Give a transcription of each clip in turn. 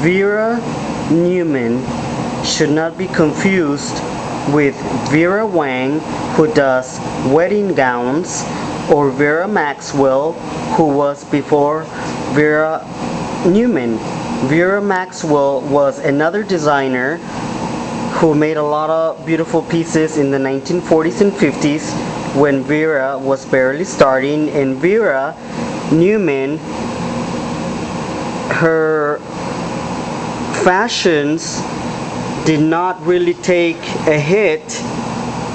Vera Neumann should not be confused with Vera Wang, who does wedding gowns, or Vera Maxwell, who was before Vera Neumann. Vera Maxwell was another designer who made a lot of beautiful pieces in the 1940s and 50s when Vera was barely starting, and Vera Neumann, her fashions did not really take a hit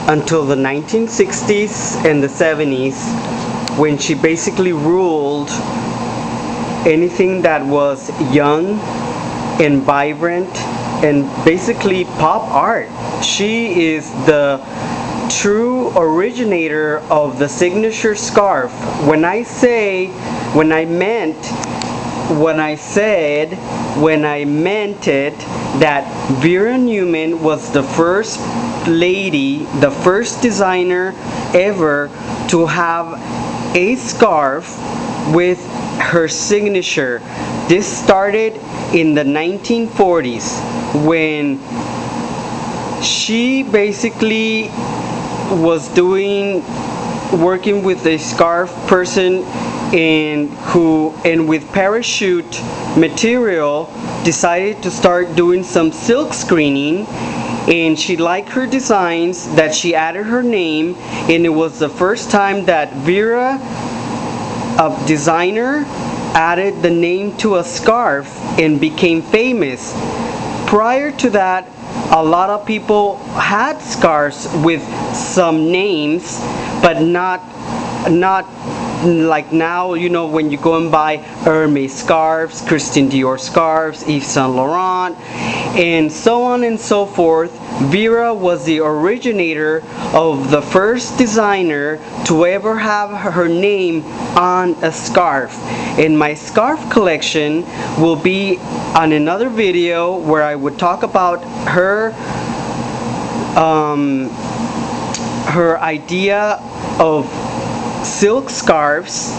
until the 1960s and the 70s, when she basically ruled anything that was young and vibrant and basically pop art. She is the true originator of the signature scarf. When I meant it, that Vera Neumann was the first lady, the first designer ever to have a scarf with her signature. This started in the 1940s when she basically was working with a scarf person and with parachute material decided to start doing some silk screening, and she liked her designs that she added her name, and it was the first time that Vera, a designer, added the name to a scarf and became famous. Prior to that, a lot of people had scarves with some names, but not like now, you know, when you go and buy Hermes scarves, Christian Dior scarves, Yves Saint Laurent, and so on and so forth. Vera was the originator of the first designer to ever have her name on a scarf. And my scarf collection will be on another video where I would talk about her idea of silk scarves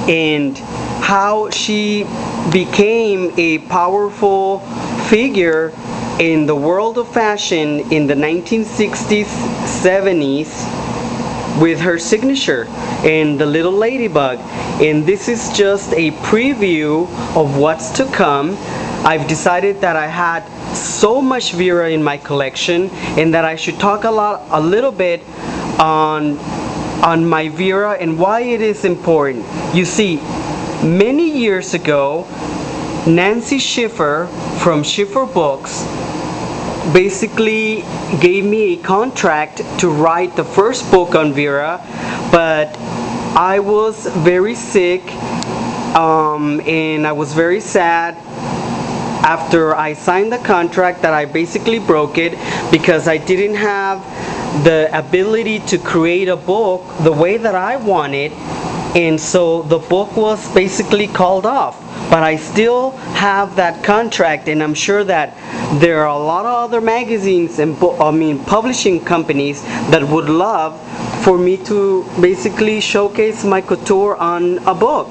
and how she became a powerful figure in the world of fashion in the 1960s, 70s with her signature and the little ladybug. And this is just a preview of what's to come. I've decided that I had so much Vera in my collection and that I should talk a little bit on my Vera and why it is important. You see, many years ago, Nancy Schiffer from Schiffer Books basically gave me a contract to write the first book on Vera, but I was very sick and I was very sad after I signed the contract that I basically broke it because I didn't have the ability to create a book the way that I wanted, and so the book was basically called off. But I still have that contract, and I'm sure that there are a lot of other magazines and publishing companies that would love for me to basically showcase my couture on a book,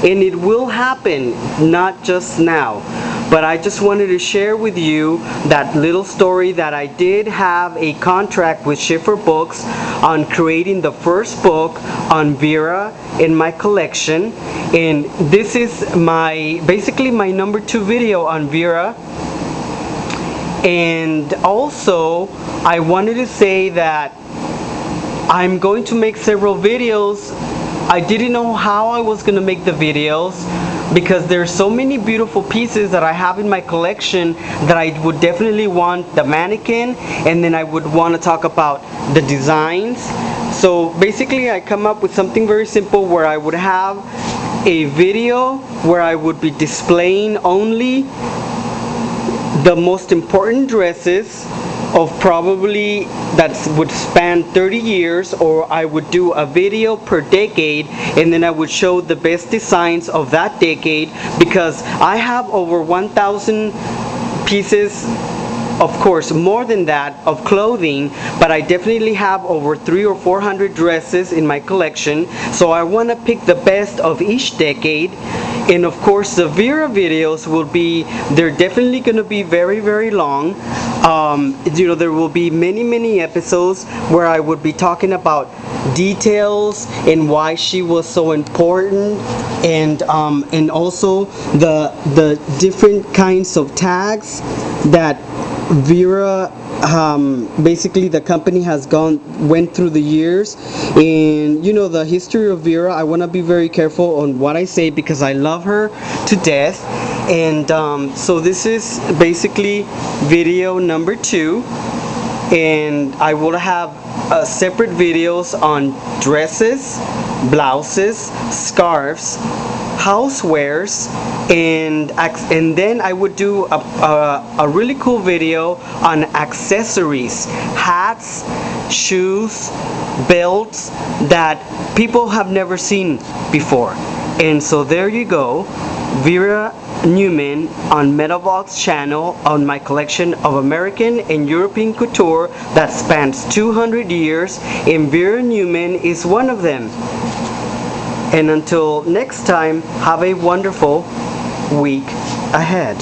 and it will happen, not just now. But I just wanted to share with you that little story that I did have a contract with Schiffer Books on creating the first book on Vera in my collection. And this is basically my number 2 video on Vera. And also, I wanted to say that I'm going to make several videos. I didn't know how I was going to make the videos, because there's so many beautiful pieces that I have in my collection that I would definitely want the mannequin, and then I would want to talk about the designs. So basically I come up with something very simple where I would have a video where I would be displaying only the most important dresses of probably that would span 30 years, or I would do a video per decade, and then I would show the best designs of that decade, because I have over 1,000 pieces of course, more than that of clothing, but I definitely have over 300 or 400 dresses in my collection, so I want to pick the best of each decade. And of course, the Vera videos they're definitely going to be very, very long. There will be many episodes where I would be talking about details and why she was so important, and also the different kinds of tags that Vera, basically the company went through the years. And the history of Vera, I want to be very careful on what I say because I love her to death. And so this is basically video number 2, and I will have separate videos on dresses, blouses, scarves, housewares, and then I would do a really cool video on accessories, hats, shoes, belts that people have never seen before. And so there you go, Vera Neumann on Medavog's channel, on my collection of American and European couture that spans 200 years, and Vera Neumann is one of them. And until next time, have a wonderful week ahead.